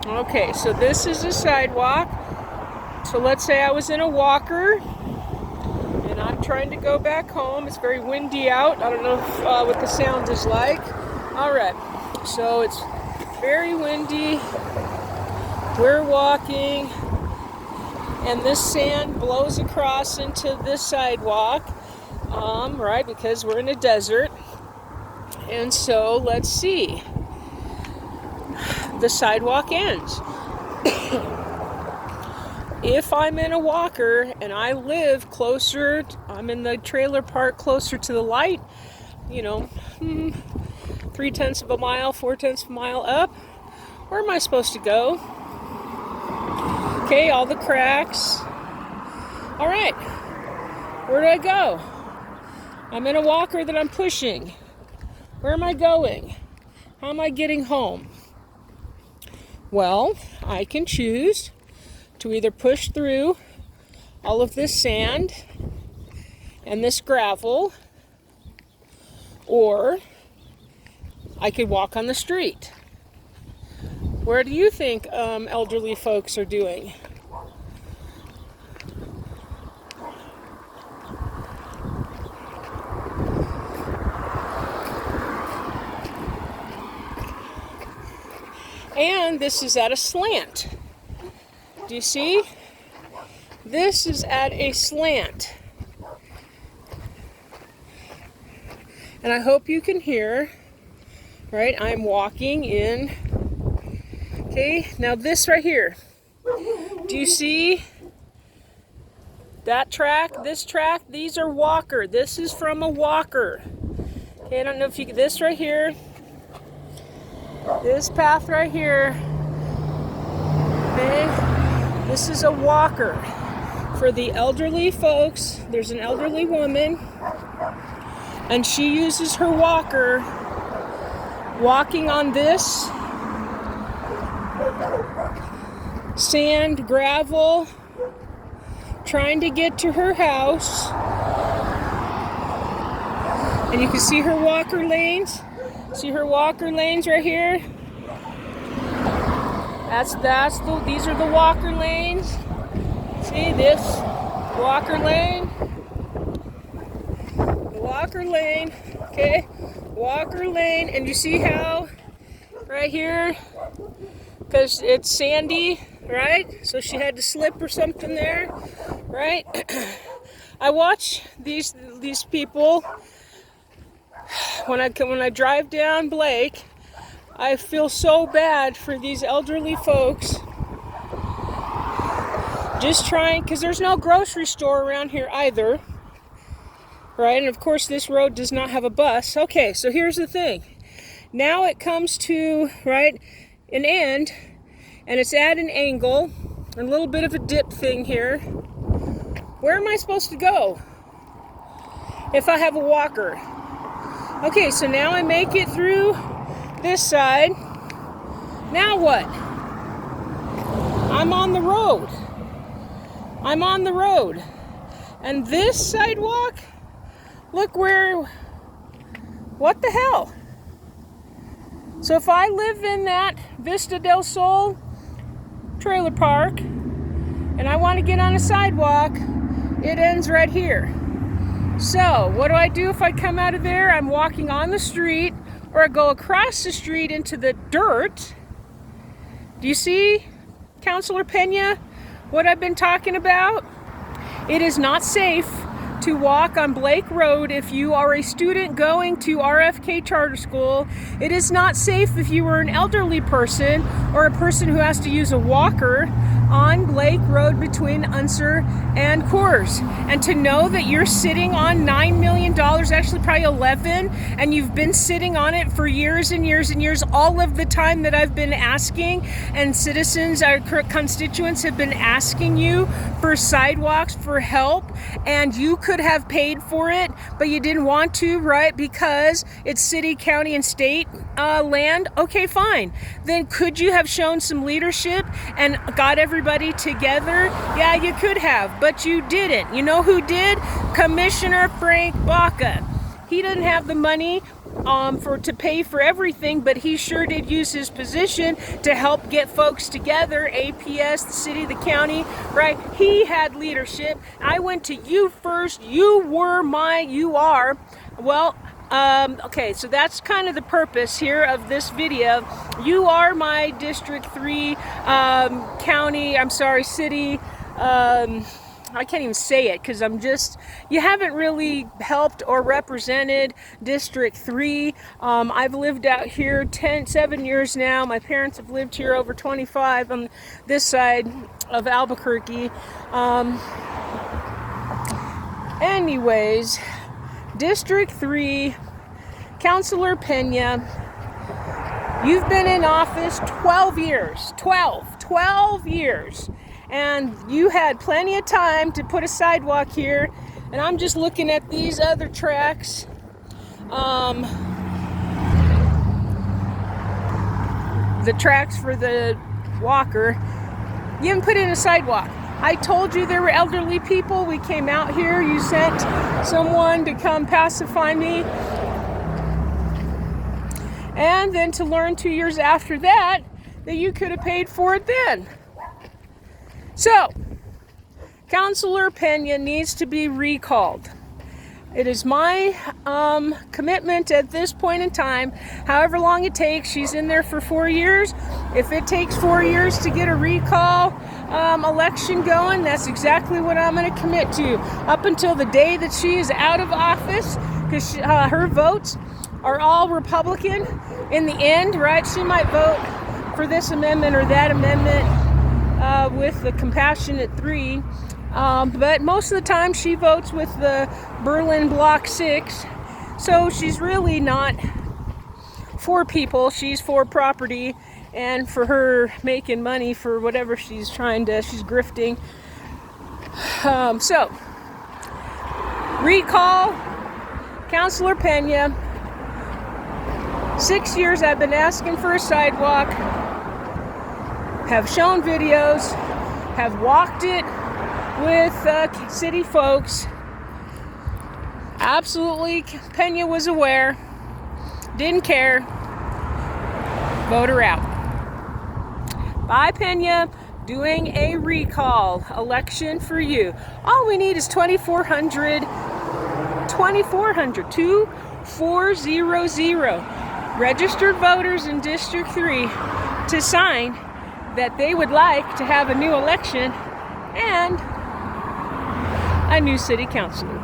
Okay, so this is a sidewalk. So let's say I was in a walker and I'm trying to go back home. It's very windy out. I don't know what the sound is like. All right, so it's very windy. We're walking and this sand blows across into this sidewalk, right, because we're in a desert. And so let's see. The sidewalk ends. If I'm in a walker and I live closer, I'm in the trailer park closer to the light, 3/10 of a mile, 4/10 of a mile up, where am I supposed to go? Okay, all the cracks. All right, where do I go? I'm in a walker that I'm pushing. Where am I going? How am I getting home? Well, I can choose to either push through all of this sand and this gravel, or I could walk on the street. Where do you think elderly folks are doing? And this is at a slant. Do you see? This is at a slant. And I hope you can hear, right? I'm walking in. Okay, now this right here. Do you see that track? This track? These are walker. This is from a walker. Okay, I don't know if you can, this right here. This path right here, okay, this is a walker for the elderly folks. There's an elderly woman, and she uses her walker walking on this sand, gravel, trying to get to her house. And you can see her walker lanes. See her walker lanes right here? These are the walker lanes. See this walker lane? The walker lane, okay? Walker lane, and you see how right here, because it's sandy, right? So she had to slip or something there, right? I watch these people. When I drive down Blake, I feel so bad for these elderly folks. Just trying, because there's no grocery store around here either, right? And of course this road does not have a bus. Okay, so here's the thing. Now it comes to, right, an end, and it's at an angle, a little bit of a dip thing here. Where am I supposed to go if I have a walker? Okay, so now I make it through this side. Now what? I'm on the road. I'm on the road. And this sidewalk, look where, what the hell? So if I live in that Vista del Sol trailer park and I want to get on a sidewalk, it ends right here. So, what do I do if I come out of there? I'm walking on the street, or I go across the street into the dirt. Do you see, Councilor Pena, what I've been talking about? It is not safe to walk on Blake Road if you are a student going to RFK Charter School. It is not safe if you are an elderly person or a person who has to use a walker on Blake Road between Unser and Coors. And to know that you're sitting on $9 million, actually probably 11, and you've been sitting on it for years and years and years, all of the time that I've been asking, and citizens, our constituents have been asking you for sidewalks, for help, and you could have paid for it, but you didn't want to, right? Because it's city, county, and state land. Okay, fine. Then could you have shown some leadership and got everybody together? Yeah, you could have, but you didn't. You know who did? Commissioner Frank Baca. He didn't have the money. to pay for everything, but he sure did use his position to help get folks together. APS, the city, the county, right? He had leadership. I went to you first. You are. Well, okay, so that's kind of the purpose here of this video. You are my District 3 city. I can't even say it because you haven't really helped or represented District 3. I've lived out here 7 years now. My parents have lived here over 25 on this side of Albuquerque. Anyways, District 3, Councilor Pena, you've been in office 12 years. 12 years. And you had plenty of time to put a sidewalk here. And I'm just looking at these other tracks. The tracks for the walker. You haven't put in a sidewalk. I told you there were elderly people. We came out here. You sent someone to come pacify me. And then to learn 2 years after that you could have paid for it then. So, Councilor Pena needs to be recalled. It is my commitment at this point in time, however long it takes. She's in there for 4 years. If it takes 4 years to get a recall election going, that's exactly what I'm going to commit to. Up until the day that she is out of office, because her votes are all Republican in the end, right? She might vote for this amendment or that amendment with the compassionate 3. But most of the time she votes with the Berlin Bloc 6. So she's really not for people. She's for property and for her making money for whatever she's grifting. So, recall Councilor Pena. 6 years I've been asking for a sidewalk, have shown videos, have walked it with city folks. Absolutely, Pena was aware, didn't care. Vote her out. Bye, Pena. Doing a recall election for you. All we need is 2,400, 2400 registered voters in District 3 to sign that they would like to have a new election and a new city councilor.